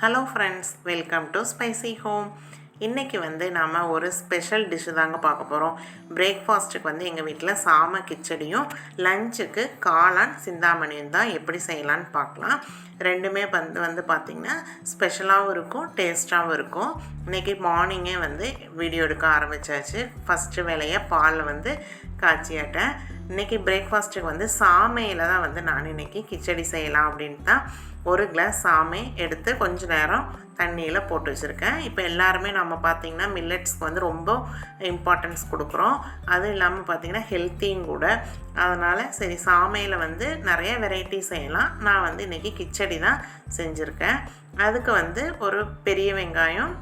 Hello friends, welcome to spicy home. இன்றைக்கி நாம் ஒரு ஸ்பெஷல் டிஷ்ஷு தாங்க பார்க்க போகிறோம். பிரேக்ஃபாஸ்ட்டுக்கு எங்கள் வீட்டில் சாமை கிச்சடியும், லஞ்சுக்கு காளான் சிந்தாமணியும் தான் எப்படி செய்யலான்னு பார்க்கலாம். ரெண்டுமே பார்த்திங்கன்னா ஸ்பெஷலாகவும் இருக்கும், டேஸ்ட்டாகவும் இருக்கும். இன்றைக்கி மார்னிங்கே வீடியோ எடுக்க ஆரம்பித்தாச்சு. ஃபஸ்ட்டு வேலையை பால் காய்ச்சியாட்டேன். இன்றைக்கி பிரேக்ஃபாஸ்ட்டுக்கு சாமையில் தான் நான் இன்றைக்கி கிச்சடி செய்யலாம் அப்படின்ட்டு தான் ஒரு கிளாஸ் சாமை எடுத்து கொஞ்சம் நேரம் தண்ணியில் போட்டு வச்சுருக்கேன். இப்போ எல்லாருமே நம்ம பார்த்திங்கன்னா மில்லட்ஸ்க்கு ரொம்ப இம்பார்ட்டன்ஸ் கொடுக்குறோம். அதுவும் இல்லாமல் பார்த்திங்கன்னா ஹெல்த்தியும் கூட. அதனால் சரி சாமையில் நிறைய வெரைட்டி செய்யலாம். நான் இன்றைக்கி கிச்சடி தான் செஞ்சுருக்கேன். அதுக்கு ஒரு பெரிய வெங்காயம்,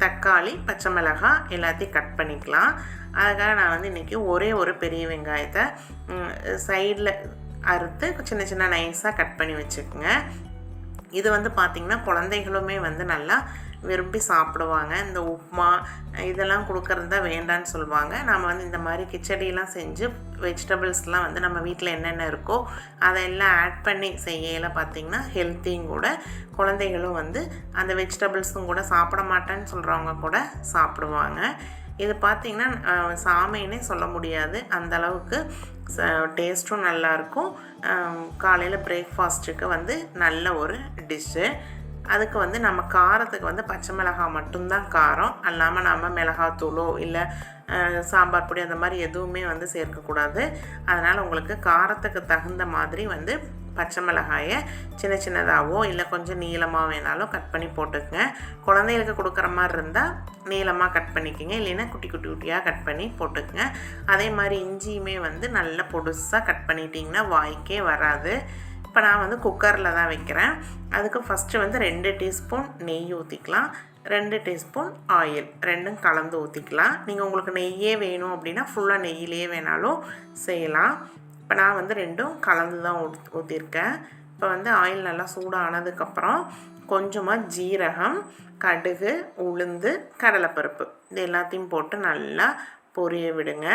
தக்காளி, பச்சை மிளகாய் எல்லாத்தையும் கட் பண்ணிக்கலாம். அதுக்காக நான் இன்றைக்கி ஒரே ஒரு பெரிய வெங்காயத்தை சைடில் அறுத்து சின்ன சின்ன நைஸாக கட் பண்ணி வச்சுக்கோங்க. இது பார்த்திங்கன்னா குழந்தைகளுமே நல்லா விரும்பி சாப்பிடுவாங்க. இந்த உப்புமா இதெல்லாம் கொடுக்கறது தான் வேண்டான்னு சொல்லுவாங்க. நம்ம இந்த மாதிரி கிச்சடியெலாம் செஞ்சு வெஜிடபிள்ஸ்லாம் நம்ம வீட்டில் என்னென்ன இருக்கோ அதெல்லாம் ஆட் பண்ணி செய்யல பார்த்திங்கன்னா ஹெல்த்தியும் கூட. குழந்தைகளும் அந்த வெஜிடபிள்ஸும் கூட சாப்பிட மாட்டேன்னு சொல்கிறவங்க கூட சாப்பிடுவாங்க. இது பார்த்திங்கன்னா சாமைன்னே சொல்ல முடியாது, அந்தளவுக்கு டேஸ்ட்டும் நல்லாயிருக்கும். காலையில் பிரேக்ஃபாஸ்ட்டுக்கு நல்ல ஒரு டிஷ்ஷு. அதுக்கு நம்ம காரத்துக்கு பச்சை மிளகாய் மட்டும்தான் காரம், அல்லாமல் நம்ம மிளகாத்தூளோ இல்லை சாம்பார் பொடி அந்த மாதிரி எதுவுமே சேர்க்கக்கூடாது. அதனால் உங்களுக்கு காரத்துக்கு தகுந்த மாதிரி பச்சை மிளகாயை சின்ன சின்னதாகவோ இல்லை கொஞ்சம் நீளமாக வேணாலும் கட் பண்ணி போட்டுக்கங்க. குழந்தைகளுக்கு கொடுக்குற மாதிரி இருந்தால் நீளமாக கட் பண்ணிக்கோங்க, இல்லைன்னா குட்டி குட்டி குட்டியாக கட் பண்ணி போட்டுக்கங்க. அதே மாதிரி இஞ்சியுமே நல்லா பொடுசாக கட் பண்ணிட்டிங்கன்னா வாய்க்கே வராது. இப்போ நான் குக்கரில் தான் வைக்கிறேன். அதுக்கு ஃபஸ்ட்டு 2 டீஸ்பூன் நெய் ஊற்றிக்கலாம், 2 டீஸ்பூன் ஆயில், ரெண்டும் கலந்து ஊற்றிக்கலாம். நீங்கள் உங்களுக்கு நெய்யே வேணும் அப்படின்னா ஃபுல்லாக நெய்யிலே வேணாலும் செய்யலாம். இப்போ நான் ரெண்டும் கலந்து தான் ஊற்றிருக்கேன். இப்போ ஆயில் நல்லா சூடானதுக்கப்புறம் கொஞ்சமாக ஜீரகம், கடுகு, உளுந்து, கடலைப்பருப்பு இது எல்லாத்தையும் போட்டு நல்லா பொரிய விடுங்க.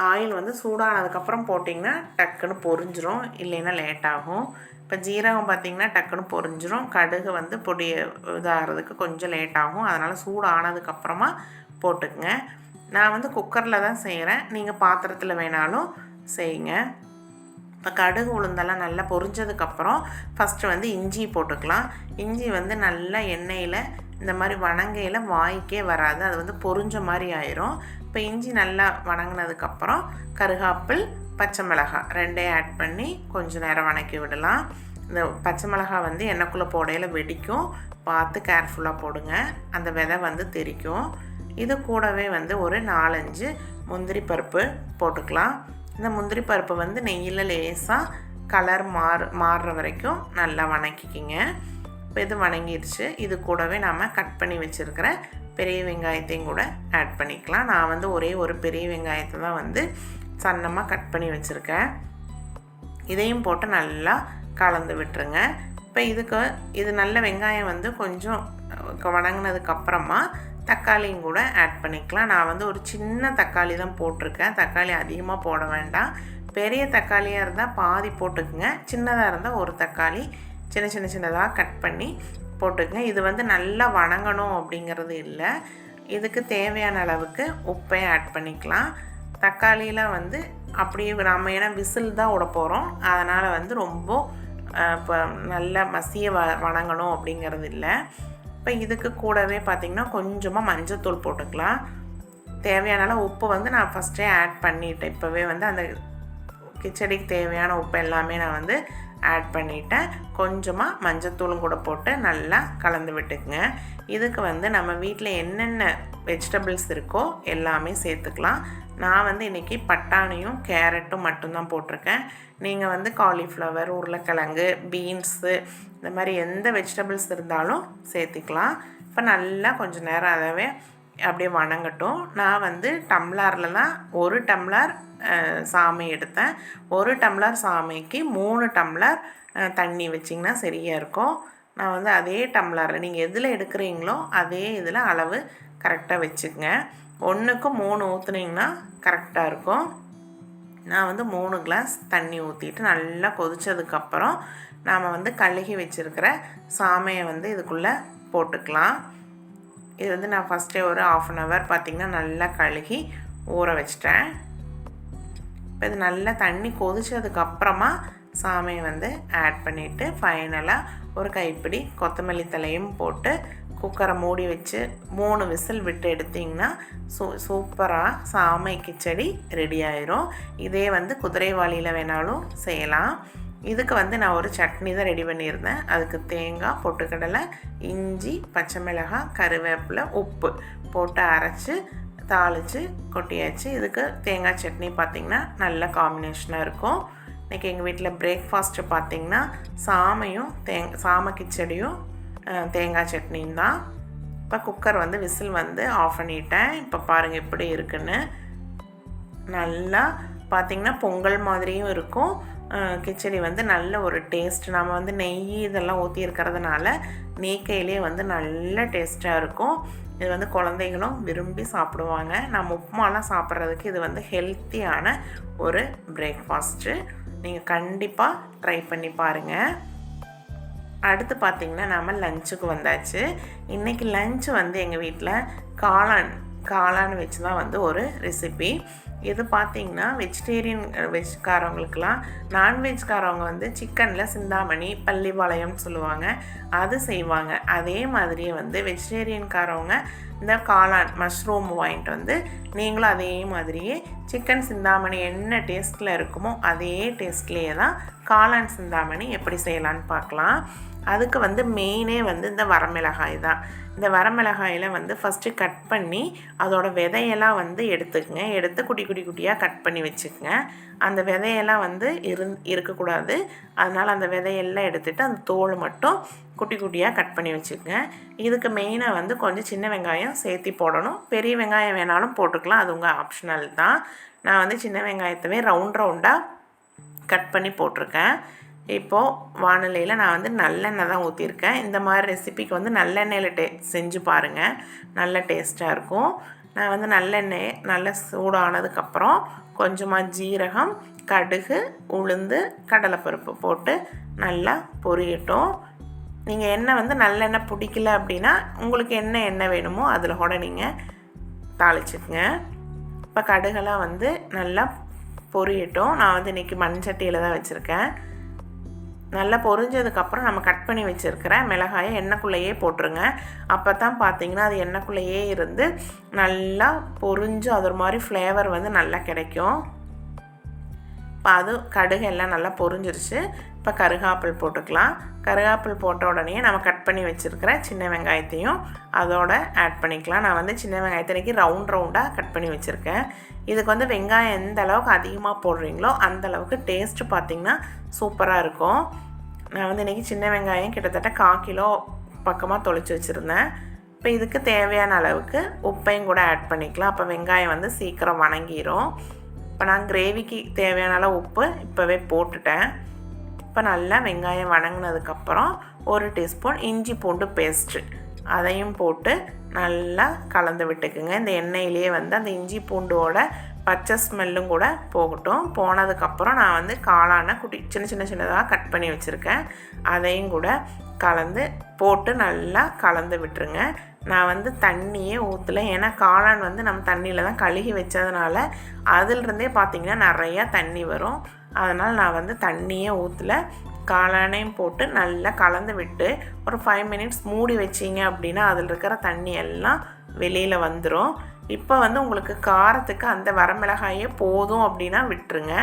ஆயில் சூடானதுக்கப்புறம் போட்டிங்கன்னா டக்குன்னு பொரிஞ்சிரும், இல்லைன்னா லேட் ஆகும். இப்போ ஜீரகம் பார்த்திங்கன்னா டக்குன்னு பொரிஞ்சிரும். கடுகு பொடி இதாகிறதுக்கு கொஞ்சம் லேட் ஆகும். அதனால் சூடானதுக்கப்புறமா போட்டுக்குங்க. நான் குக்கரில் தான் செய்கிறேன், நீங்கள் பாத்திரத்தில் வேணாலும் செய்யுங்க. இப்போ கடுகு உளுந்தெல்லாம் நல்லா பொரிஞ்சதுக்கப்புறம் ஃபஸ்ட்டு இஞ்சி போட்டுக்கலாம். இஞ்சி நல்லா எண்ணெயில் இந்த மாதிரி வணங்கையில் வாய்க்கே வராது, அது பொரிஞ்ச மாதிரி ஆயிரும். இப்போ இஞ்சி நல்லா வணங்கினதுக்கப்புறம் கருகாப்பில், பச்சை மிளகாய் ரெண்டையும் ஆட் பண்ணி கொஞ்சம் நேரம் வணக்கி விடலாம். இந்த பச்சை மிளகாய் எண்ணெய்க்குள்ளே போடையில் வெடிக்கும், பார்த்து கேர்ஃபுல்லாக போடுங்க, அந்த விதை தெரிக்கும். இது கூடவே ஒரு 4-5 முந்திரி பருப்பு போட்டுக்கலாம். இந்த முந்திரி பருப்பு நெய்யில் லேசாக கலர் மாறுற வரைக்கும் நல்லா வணக்கிக்கிங்க. இப்போ இது வணங்கிடுச்சு. இது கூடவே நாம் கட் பண்ணி வச்சுருக்கிற பெரிய வெங்காயத்தையும் கூட ஆட் பண்ணிக்கலாம். நான் ஒரே ஒரு பெரிய வெங்காயத்தை தான் சன்னமாக கட் பண்ணி வச்சுருக்கேன். இதையும் போட்டு நல்லா கலந்து விட்டுருங்க. இப்போ இது நல்ல வெங்காயம் கொஞ்சம் வணங்கினதுக்கப்புறமா தக்காளியும் கூட ஆட் பண்ணிக்கலாம். நான் ஒரு சின்ன தக்காளி தான் போட்டிருக்கேன், தக்காளி அதிகமாக போட வேண்டாம். பெரிய தக்காளியாக இருந்தால் பாதி போட்டுக்குங்க, சின்னதாக இருந்தால் ஒரு தக்காளி சின்னதாக கட் பண்ணி போட்டுக்குங்க. இது நல்லா வணங்கணும் அப்படிங்கிறது இல்லை, இதுக்கு தேவையான அளவுக்கு உப்பை ஆட் பண்ணிக்கலாம். தக்காளியெலாம் அப்படியே நம்ம ஏன்னா விசில் தான் விட போகிறோம், அதனால் ரொம்ப இப்போ நல்லா மசிய வணங்கணும் அப்படிங்கிறது இல்லை. இப்போ இதுக்கு கூடவே பார்த்திங்கன்னா கொஞ்சமாக மஞ்சத்தூள் போட்டுக்கலாம். தேவையான அளவு உப்பு நான் ஃபஸ்ட்டே ஆட் பண்ணிவிட்டேன். இப்போவே அந்த கிச்சடிக்கு தேவையான உப்பு எல்லாமே நான் ஆட் பண்ணிவிட்டேன். கொஞ்சமாக மஞ்சத்தூளும் கூட போட்டு நல்லா கலந்து விட்டுக்குங்க. இதுக்கு நம்ம வீட்டில் என்னென்ன வெஜிடபிள்ஸ் இருக்கோ எல்லாமே சேர்த்துக்கலாம். நான் இன்றைக்கி பட்டாணியும் கேரட்டும் மட்டும்தான் போட்டிருக்கேன். நீங்கள் காலிஃப்ளவர், உருளைக்கிழங்கு, பீன்ஸு இந்த மாதிரி எந்த வெஜிடபிள்ஸ் இருந்தாலும் சேர்த்திக்கலாம். இப்போ நல்லா கொஞ்சம் நேரம் அதவே அப்படியே வணங்கட்டும். நான் டம்ளரில் தான் 1 டம்ளர் சாமை எடுத்தேன். 1 டம்ளர் சாமைக்கு 3 டம்ளர் தண்ணி வச்சிங்கன்னா சரியாக இருக்கும். நான் அதே டம்ளரில் நீங்கள் எதில் எடுக்கிறீங்களோ அதே இதில் அளவு கரெக்டாக வச்சுக்கங்க. 1க்கு 3 ஊற்றுனீங்கன்னா கரெக்டாக இருக்கும். நான் வந்து 3 கிளாஸ் தண்ணி ஊற்றிட்டு நல்லா கொதித்ததுக்கப்புறம் நாம் வந்து கழுகி வச்சுருக்கிற சாமையை வந்து இதுக்குள்ளே போட்டுக்கலாம். இது வந்து நான் ஃபஸ்ட்டே ஒரு 1/2 hour பார்த்திங்கன்னா நல்லா கழுகி ஊற வச்சிட்டேன். இப்போ இது நல்லா தண்ணி கொதித்ததுக்கப்புறமா சாமையை வந்து ஆட் பண்ணிவிட்டு ஃபைனலாக ஒரு கைப்பிடி கொத்தமல்லி தலையும் போட்டு குக்கரை மூடி வச்சு 3 விசில் விட்டு எடுத்திங்கன்னா சூப்பராக சாமை கிச்சடி ரெடி ஆயிரும். இதே வந்து குதிரைவாளியில் வேணாலும் செய்யலாம். இதுக்கு வந்து நான் ஒரு சட்னி தான் ரெடி பண்ணியிருந்தேன். அதுக்கு தேங்காய், பொட்டுக்கடலை, இஞ்சி, பச்சை மிளகாய், கருவேப்பிலை, உப்பு போட்டு அரைச்சி தாளித்து கொட்டியாச்சு. இதுக்கு தேங்காய் சட்னி பார்த்திங்கன்னா நல்ல காம்பினேஷனாக இருக்கும். இன்றைக்கி எங்கள் வீட்டில் பிரேக்ஃபாஸ்ட்டு பார்த்திங்கன்னா சாமையும் சாமை கிச்சடியும் தேங்காய் சட்னியும் தான். இப்போ குக்கர் வந்து விசில் வந்து ஆஃப் பண்ணிட்டேன். இப்போ பாருங்கள் எப்படி இருக்குன்னு. நல்லா பார்த்திங்கன்னா பொங்கல் மாதிரியும் இருக்கும். கிச்சடி வந்து நல்ல ஒரு டேஸ்ட். நம்ம வந்து நெய் இதெல்லாம் ஊற்றி இருக்கிறதுனால நெய்க்கையிலே வந்து நல்ல டேஸ்ட்டாக இருக்கும். இது வந்து குழந்தைகளும் விரும்பி சாப்பிடுவாங்க. நம்ம உப்புமாலாம் சாப்பிட்றதுக்கு இது வந்து ஹெல்த்தியான ஒரு பிரேக்ஃபாஸ்ட்டு. நீங்கள் கண்டிப்பாக ட்ரை பண்ணி பாருங்கள். அடுத்து பார்த்திங்கன்னா நாம் லஞ்சுக்கு வந்தாச்சு. இன்றைக்கி லஞ்சு வந்து எங்கள் வீட்டில் காளான் வச்சு தான் வந்து ஒரு ரெசிபி. இது பார்த்திங்கன்னா வெஜ்காரவங்களுக்கெலாம், நான்வெஜ்காரவங்க வந்து சிக்கனில் சிந்தாமணி, பள்ளிப்பாளையம்னு சொல்லுவாங்க, அது செய்வாங்க. அதே மாதிரியே வந்து வெஜிடேரியன்காரவங்க இந்த காளான் மஷ்ரூம் வாங்கிட்டு வந்து நீங்களும் அதே மாதிரியே சிக்கன் சிந்தாமணி என்ன டேஸ்ட்டில் இருக்குமோ அதே டேஸ்ட்லேயே தான் காளான் சிந்தாமணி எப்படி செய்யலான்னு பார்க்கலாம். அதுக்கு வந்து மெயினே வந்து இந்த வரமிளகாய் தான். இந்த வரமிளகாயில் வந்து ஃபஸ்ட்டு கட் பண்ணி அதோட விதையெல்லாம் வந்து எடுத்துக்கங்க. எடுத்து குட்டி குட்டியாக கட் பண்ணி வச்சுக்கோங்க. அந்த விதையெல்லாம் வந்து இருக்கக்கூடாது. அதனால் அந்த விதையெல்லாம் எடுத்துகிட்டு அந்த தோல் மட்டும் குட்டி குட்டியாக கட் பண்ணி வச்சுக்கோங்க. இதுக்கு மெயினாக வந்து கொஞ்சம் சின்ன வெங்காயம் சேர்த்தி போடணும். பெரிய வெங்காயம் வேணாலும் போட்டுக்கலாம், அது உங்கள் ஆப்ஷனல் தான். நான் வந்து சின்ன வெங்காயத்தவே ரவுண்டாக கட் பண்ணி போட்டிருக்கேன். இப்போது வானிலையில் நான் வந்து நல்லெண்ணெய் தான் ஊற்றிருக்கேன். இந்த மாதிரி ரெசிபிக்கு வந்து நல்லெண்ணெயில் செஞ்சு பாருங்கள், நல்ல டேஸ்ட்டாக இருக்கும். நான் வந்து நல்லெண்ணெய் நல்லா சூடானதுக்கப்புறம் கொஞ்சமாக ஜீரகம், கடுகு, உளுந்து, கடலைப்பருப்பு போட்டு நல்லா பொரியட்டும். நீங்கள் எண்ணெய் வந்து நல்லெண்ணெய் பிடிக்கல அப்படின்னா உங்களுக்கு என்ன எண்ணெய் வேணுமோ அதில் கூட நீங்கள் தாளிச்சுக்குங்க. இப்போ கடுகெல்லாம் வந்து நல்லா பொரியட்டும். நான் வந்து இன்றைக்கி மண்சட்டியில் தான் வச்சுருக்கேன். நல்லா பொரிஞ்சதுக்கப்புறம் நம்ம கட் பண்ணி வச்சுருக்கிற மிளகாயை எண்ணெய்க்குள்ளேயே போட்டுருங்க. அப்போ தான் பார்த்திங்கன்னா அது எண்ணெய்க்குள்ளேயே இருந்து நல்லா பொரிஞ்சு அது ஒரு மாதிரி ஃப்ளேவர் வந்து நல்லா கிடைக்கும். இப்போ அது கடுகு எல்லாம் நல்லா பொரிஞ்சிருச்சு. இப்போ கருகாப்பில் போட்டுக்கலாம். கருகாப்பில் போட்ட உடனே நம்ம கட் பண்ணி வச்சுருக்கிற சின்ன வெங்காயத்தையும் அதோட ஆட் பண்ணிக்கலாம். நான் வந்து சின்ன வெங்காயத்தினைக்கு ரவுண்டாக கட் பண்ணி வச்சுருக்கேன். இதுக்கு வந்து வெங்காயம் எந்த அளவுக்கு அதிகமாக போடுறீங்களோ அந்த அளவுக்கு டேஸ்ட்டு பார்த்திங்கன்னா சூப்பராக இருக்கும். நான் வந்து இன்றைக்கி சின்ன வெங்காயம் கிட்டத்தட்ட 1/4 கிலோ பக்கமாக தொளிச்சு வச்சுருந்தேன். இப்போ இதுக்கு தேவையான அளவுக்கு உப்பையும் கூட ஆட் பண்ணிக்கலாம். அப்போ வெங்காயம் வந்து சீக்கிரம் வணங்கிடும். இப்போ நான் கிரேவிக்கு தேவையான அளவு உப்பு இப்போவே போட்டுட்டேன். இப்போ நல்லா வெங்காயம் வணங்கினதுக்கப்புறம் 1 டீஸ்பூன் இஞ்சி பூண்டு பேஸ்ட்டு அதையும் போட்டு நல்லா கலந்து விட்டுக்குங்க. இந்த எண்ணெயிலே வந்து அந்த இஞ்சி பூண்டோட பச்சை ஸ்மெல்லும் கூட போகட்டும். போனதுக்கப்புறம் நான் வந்து காளானை சின்னதாக கட் பண்ணி வச்சுருக்கேன். அதையும் கூட கலந்து போட்டு நல்லா கலந்து விட்டுருங்க. நான் வந்து தண்ணியே ஊற்றலை, ஏன்னா காளான் வந்து நம்ம தண்ணியில் தான் கழுகி வச்சதுனால அதிலிருந்தே பார்த்திங்கன்னா நிறையா தண்ணி வரும். அதனால் நான் வந்து தண்ணியே ஊற்றலை. காளானையும் போட்டு நல்லா கலந்து விட்டு ஒரு 5 minutes மூடி வச்சிங்க அப்படின்னா அதில் இருக்கிற தண்ணி எல்லாம் வெளியில் வந்துடும். இப்போ வந்து உங்களுக்கு காரத்துக்கு அந்த வரமிளகாயே போதும் அப்படின்னா விட்டுருங்க.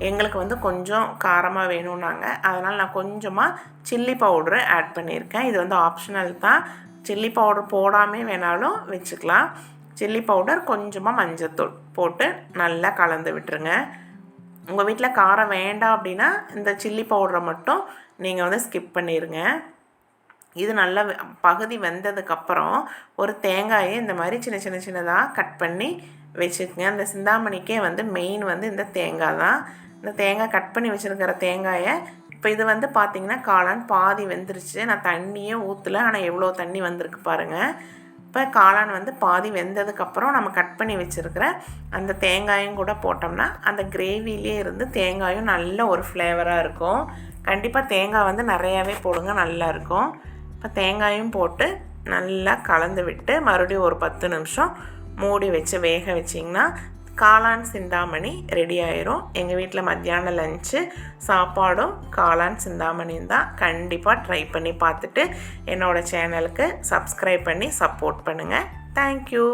எங்களுக்கு வந்து கொஞ்சம் காரமாக வேணும்னாங்க, அதனால் நான் கொஞ்சமாக சில்லி பவுட்ரு ஆட் பண்ணியிருக்கேன். இது வந்து ஆப்ஷனல் தான். சில்லி பவுடர் போடாமல் வேணாலும் வச்சுக்கலாம். சில்லி பவுடர், கொஞ்சமாக மஞ்சத்தூள் போட்டு நல்லா கலந்து விட்டுருங்க. உங்கள் வீட்டில் காரம் வேண்டாம் அப்படின்னா இந்த சில்லி பவுடரை மட்டும் நீங்கள் வந்து ஸ்கிப் பண்ணிடுங்க. இது நல்லா பகுதி வெந்ததுக்கப்புறம் ஒரு தேங்காயை இந்த மாதிரி சின்னதாக கட் பண்ணி வச்சுக்கோங்க. அந்த சிந்தாமணிக்கே வந்து மெயின் வந்து இந்த தேங்காய் தான். இந்த தேங்காய் கட் பண்ணி வச்சுருக்கிற தேங்காயை இப்போ இது வந்து பார்த்திங்கன்னா காளான் பாதி வெந்துருச்சு. நான் தண்ணியே ஊற்றலை, ஆனால் எவ்வளோ தண்ணி வந்திருக்கு பாருங்கள். இப்போ காளான் வந்து பாதி வெந்ததுக்கப்புறம் நம்ம கட் பண்ணி வச்சுருக்கிற அந்த தேங்காயும் கூட போட்டோம்னா அந்த கிரேவிலே இருந்து தேங்காயும் நல்ல ஒரு ஃப்ளேவராக இருக்கும். கண்டிப்பாக தேங்காய் வந்து நிறையாவே போடுங்க, நல்லாயிருக்கும். இப்போ தேங்காயும் போட்டு நல்லா கலந்து விட்டு மறுபடியும் ஒரு 10 நிமிஷம் மூடி வச்சு வேக வச்சிங்கன்னா காளான் சிந்தாமணி ரெடி ஆயிரும். எங்கள் வீட்டில் மத்தியானம் லஞ்சு சாப்பாடும் காளான் சிந்தாமணியும் தான். கண்டிப்பாக ட்ரை பண்ணி பார்த்துட்டு என்னோடய சேனலுக்கு சப்ஸ்கிரைப் பண்ணி சப்போர்ட் பண்ணுங்கள். தேங்க்யூ.